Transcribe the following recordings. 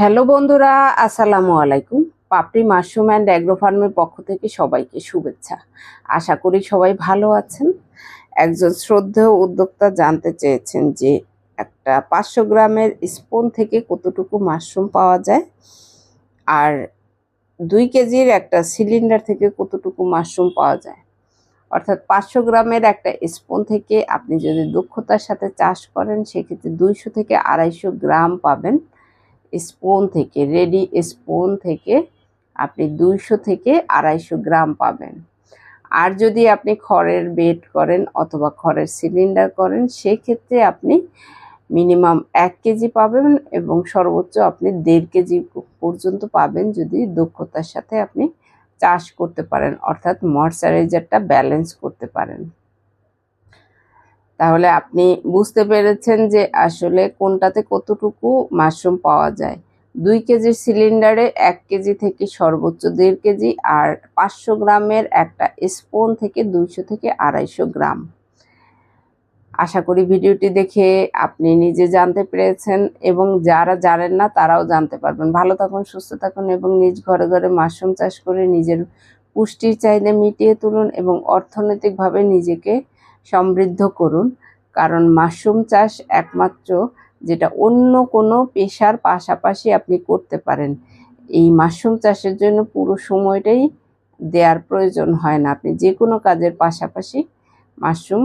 Hello বন্ধুরা, আসসালামু আলাইকুম। পাপড়ি মাশরুম অ্যান্ড অ্যাগ্রো ফার্মের পক্ষ থেকে সবাইকে শুভেচ্ছা। আশা করি সবাই ভালো আছেন। একজন শ্রদ্ধেয় উদ্যোক্তা জানতে চেয়েছেন যে একটা 500 গ্রামের স্পুন থেকে কতটুকু মাশরুম পাওয়া যায়, আর 2 কেজির একটা সিলিন্ডার থেকে কতটুকু মাশরুম পাওয়া যায়। অর্থাৎ 500 গ্রামের একটা স্পুন থেকে আপনি যদি দক্ষতার সাথে চাষ করেন সেক্ষেত্রে 200 থেকে 250 গ্রাম পাবেন। স্পুন থেকে, রেডি স্পুন থেকে আপনি 200 থেকে 250 গ্রাম পাবেন। আর যদি আপনি খড়ের বেড করেন অথবা খড়ের সিলিন্ডার করেন সেক্ষেত্রে আপনি মিনিমাম 1 কেজি পাবেন এবং সর্বোচ্চ আপনি 1.5 কেজি পর্যন্ত পাবেন যদি দক্ষতার সাথে আপনি চাষ করতে পারেন, অর্থাৎ ময়েশ্চারাইজারটা ব্যালেন্স করতে পারেন। তাহলে আপনি বুঝতে পেরেছেন যে আসলে কোনটাতে কতটুকু মাশরুম পাওয়া যায়। 2 কেজির সিলিন্ডারে 1 কেজি থেকে সর্বোচ্চ 1.5 কেজি, আর 500 গ্রামের একটা স্পুন থেকে 200 থেকে 250 গ্রাম। আশা করি ভিডিওটি দেখে আপনি নিজে জানতে পেরেছেন এবং যারা জানেন না তারাও জানতে পারবেন। ভালো থাকুন, সুস্থ থাকুন এবং নিজ ঘরে ঘরে মাশরুম চাষ করে নিজের পুষ্টির চাহিদা মিটিয়ে তুলুন এবং অর্থনৈতিকভাবে নিজেকে সমৃদ্ধ করুন। কারণ মাশরুম চাষ একমাত্র যেটা অন্য কোনো পেশার পাশাপাশি আপনি করতে পারেন। এই মাশরুম চাষের জন্য পুরো সময়টাই দেওয়ার প্রয়োজন হয় না, আপনি যে কোনো কাজের পাশাপাশি মাশরুম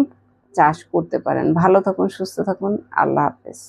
চাষ করতে পারেন। ভালো থাকুন, সুস্থ থাকুন। আল্লাহ হাফেজ।